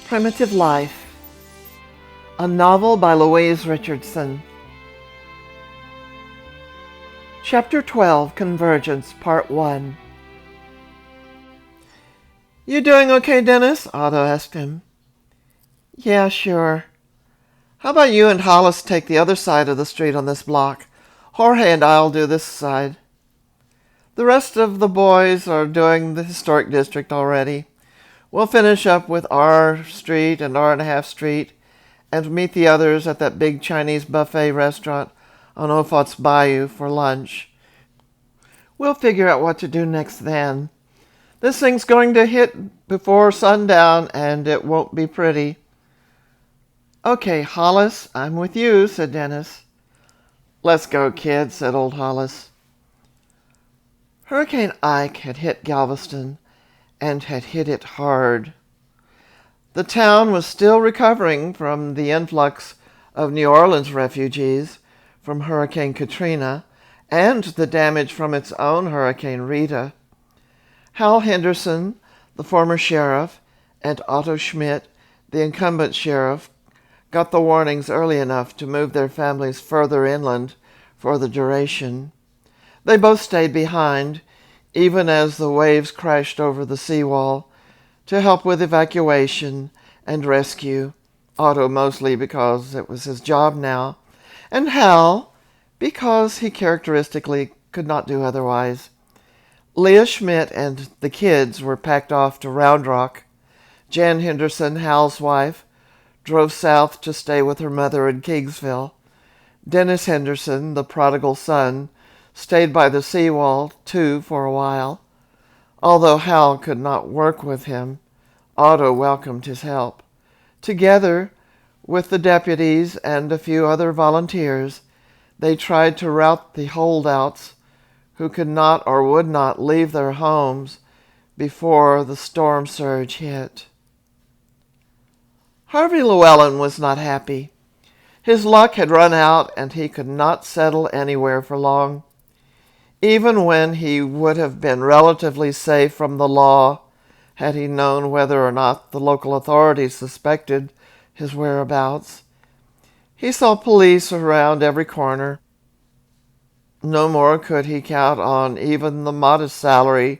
Primitive Life, a novel by Louise Richardson. Chapter 12, Convergence, Part 1. "You doing okay, Dennis?" Otto asked him. "Yeah, sure. How about you and Hollis take the other side of the street on this block? Jorge and I'll do this side. The rest of the boys are doing the historic district already. We'll finish up with R Street and R&a-half Street and meet the others at that big Chinese buffet restaurant on Ofot's Bayou for lunch. We'll figure out what to do next then. This thing's going to hit before sundown, and it won't be pretty." "Okay, Hollis, I'm with you," said Dennis. "Let's go, kid," said old Hollis. Hurricane Ike had hit Galveston, and had hit it hard. The town was still recovering from the influx of New Orleans refugees from Hurricane Katrina and the damage from its own Hurricane Rita. Hal Henderson, the former sheriff, and Otto Schmidt, the incumbent sheriff, got the warnings early enough to move their families further inland for the duration. They both stayed behind, even as the waves crashed over the seawall, to help with evacuation and rescue, Otto mostly because it was his job now, and Hal because he characteristically could not do otherwise. Leah Schmidt and the kids were packed off to Round Rock. Jan Henderson, Hal's wife, drove south to stay with her mother in Kingsville. Dennis Henderson, the prodigal son, stayed by the seawall, too, for a while. Although Hal could not work with him, Otto welcomed his help. Together, with the deputies and a few other volunteers, they tried to rout the holdouts who could not or would not leave their homes before the storm surge hit. Harvey Llewellyn was not happy. His luck had run out, and he could not settle anywhere for long. Even when he would have been relatively safe from the law, had he known whether or not the local authorities suspected his whereabouts. He saw police around every corner. No more could he count on even the modest salary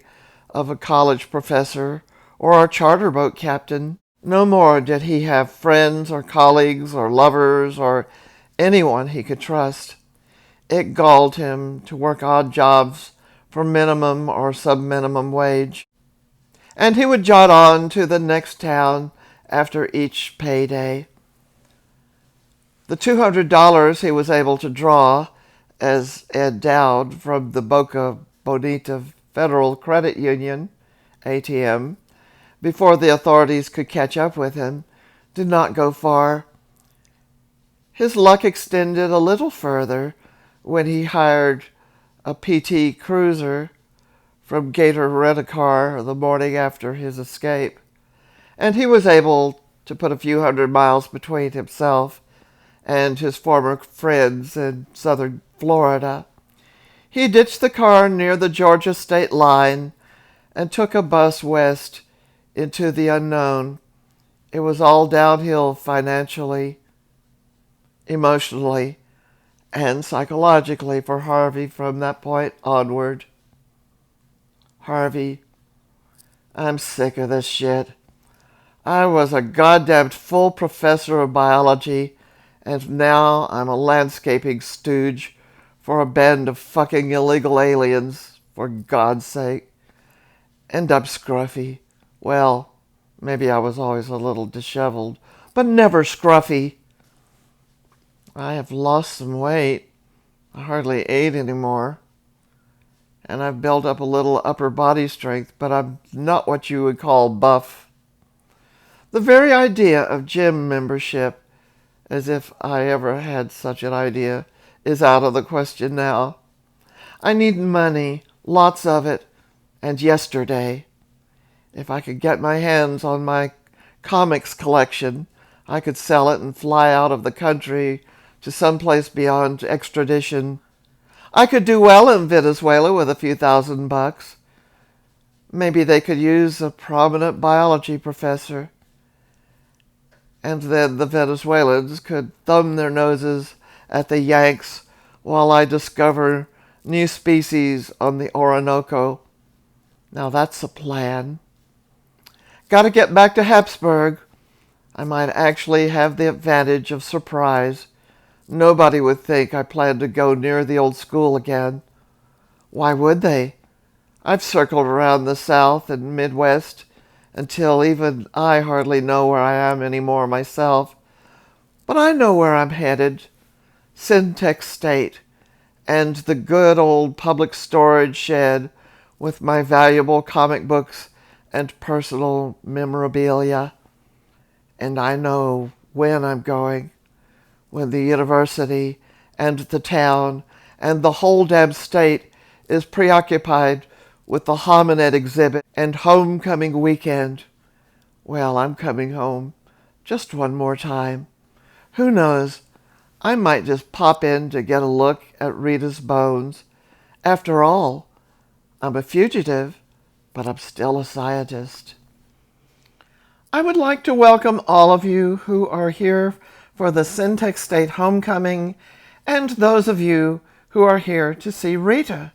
of a college professor or a charter boat captain. No more did he have friends or colleagues or lovers or anyone he could trust. It galled him to work odd jobs for minimum or sub-minimum wage, and he would jot on to the next town after each payday. The $200 he was able to draw as Ed Dowd from the Boca Bonita Federal Credit Union, ATM, before the authorities could catch up with him, did not go far. His luck extended a little further when he hired a PT Cruiser from Gator Rent-A-Car the morning after his escape, and he was able to put a few hundred miles between himself and his former friends in southern Florida. He ditched the car near the Georgia state line and took a bus west into the unknown. It was all downhill financially, emotionally, and psychologically for Harvey from that point onward. "Harvey, I'm sick of this shit. I was a goddamned full professor of biology, and now I'm a landscaping stooge for a band of fucking illegal aliens, for God's sake. And I'm scruffy. Well, maybe I was always a little disheveled, but never scruffy. I have lost some weight. I hardly ate anymore. And I've built up a little upper body strength, but I'm not what you would call buff. The very idea of gym membership, as if I ever had such an idea, is out of the question now. I need money, lots of it, and yesterday. If I could get my hands on my comics collection, I could sell it and fly out of the country to someplace beyond extradition. I could do well in Venezuela with a few $1,000. Maybe they could use a prominent biology professor. and then the Venezuelans could thumb their noses at the Yanks while I discover new species on the Orinoco. Now that's a plan. Gotta get back to Habsburg. I might actually have the advantage of surprise. Nobody would think I planned to go near the old school again. Why would they? I've circled around the South and Midwest until even I hardly know where I am anymore myself. But I know where I'm headed. Syntax State and the good old public storage shed with my valuable comic books and personal memorabilia. And I know when I'm going, when the university and the town and the whole damn state is preoccupied with the hominid exhibit and homecoming weekend. Well, I'm coming home just one more time. Who knows? I might just pop in to get a look at Rita's bones. After all, I'm a fugitive, but I'm still a scientist. I would like to welcome all of you who are here for the Syntax State Homecoming and those of you who are here to see Rita.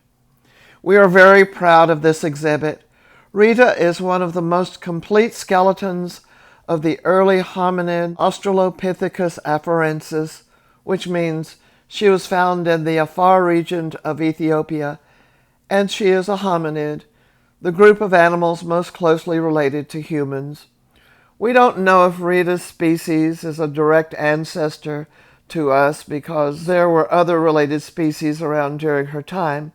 We are very proud of this exhibit. Rita is one of the most complete skeletons of the early hominid Australopithecus afarensis, which means she was found in the Afar region of Ethiopia, and she is a hominid, the group of animals most closely related to humans. We don't know if Rita's species is a direct ancestor to us because there were other related species around during her time,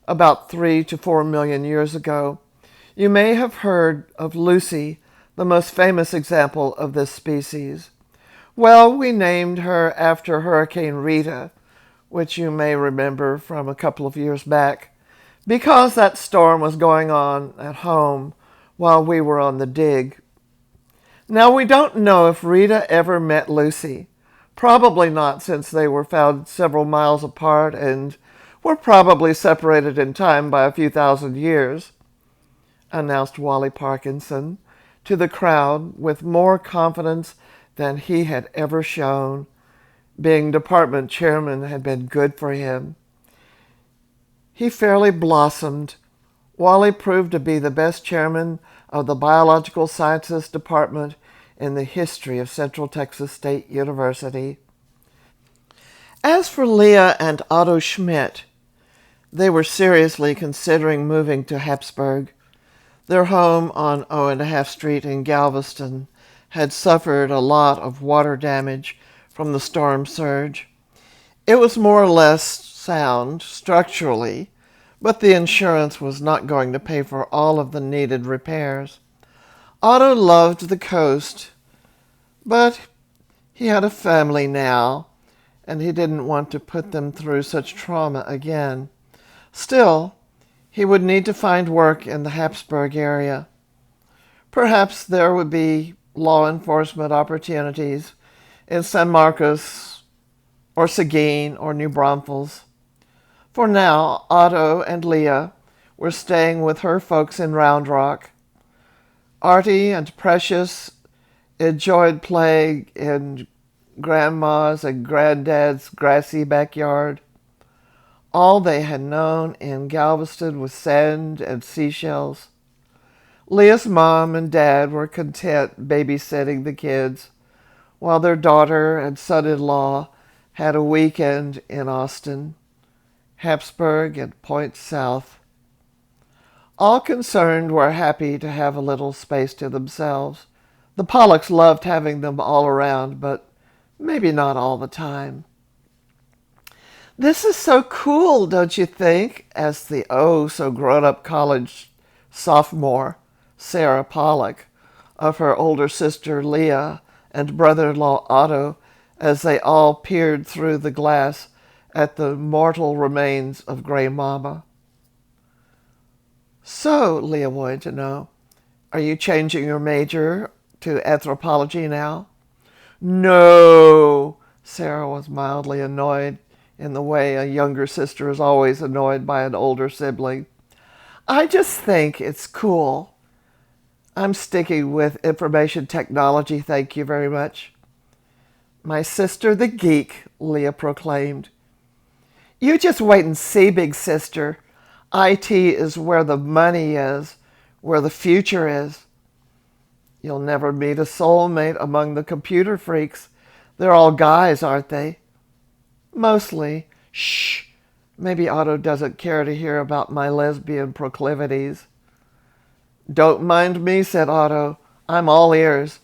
about 3 to 4 million years ago. You may have heard of Lucy, the most famous example of this species. Well, we named her after Hurricane Rita, which you may remember from a couple of years back, because that storm was going on at home while we were on the dig. Now, we don't know if Rita ever met Lucy. Probably not, since they were found several miles apart and were probably separated in time by a few thousand years, announced Wally Parkinson to the crowd with more confidence than he had ever shown. Being department chairman had been good for him. He fairly blossomed. Wally proved to be the best chairman of the Biological Sciences Department in the history of Central Texas State University. As for Leah and Otto Schmidt, they were seriously considering moving to Habsburg. Their home on O&a-Half Street in Galveston had suffered a lot of water damage from the storm surge. It was more or less sound structurally, but the insurance was not going to pay for all of the needed repairs. Otto loved the coast, but he had a family now, and he didn't want to put them through such trauma again. Still, he would need to find work in the Habsburg area. Perhaps there would be law enforcement opportunities in San Marcos or Seguin or New Braunfels. For now, Otto and Leah were staying with her folks in Round Rock. Artie and Precious enjoyed playing in Grandma's and Granddad's grassy backyard. All they had known in Galveston was sand and seashells. Leah's mom and dad were content babysitting the kids, while their daughter and son-in-law had a weekend in Austin, Habsburg, and Point South. All concerned were happy to have a little space to themselves. The Pollocks loved having them all around, but maybe not all the time. "This is so cool, don't you think?" asked the oh-so-grown-up college sophomore, Sarah Pollock, of her older sister Leah and brother-in-law Otto as they all peered through the glass at the mortal remains of Gray Mama. "So," Leah wanted to know, "are you changing your major to anthropology now?" "No," Sarah was mildly annoyed in the way a younger sister is always annoyed by an older sibling. "I just think it's cool. I'm sticking with information technology, thank you very much." My sister the geek, Leah proclaimed. You just wait and see, big sister. IT is where the money is, where the future is. You'll never meet a soulmate among the computer freaks. They're all guys, aren't they? Mostly. Shh. Maybe Otto doesn't care to hear about my lesbian proclivities. Don't mind me, said Otto. I'm all ears.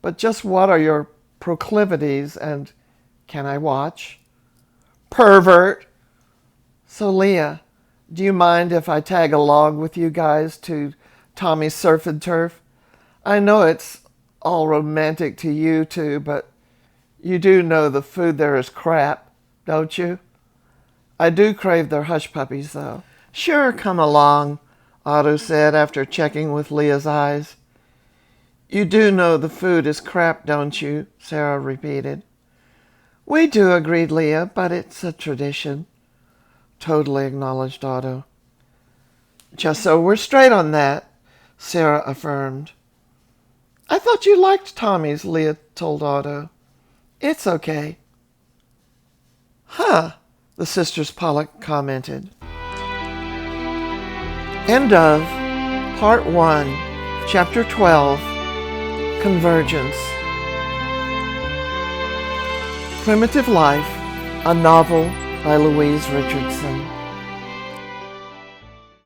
But just what are your proclivities, and can I watch? Pervert! So, Leah, do you mind if I tag along with you guys to Tommy's Surf and Turf? I know it's all romantic to you two, but you do know the food there is crap, don't you? I do crave their hush puppies, though. Sure, come along, Otto said after checking with Leah's eyes. You do know the food is crap, don't you? Sarah repeated. We do, agreed Leah, but it's a tradition. Totally acknowledged Otto. Just so we're straight on that, Sarah affirmed. I thought you liked Tommy's, Leah told Otto. It's okay. Huh, the sisters Pollock commented. End of Part 1, Chapter 12, Convergence. Primitive Life, a novel by Louise Richardson.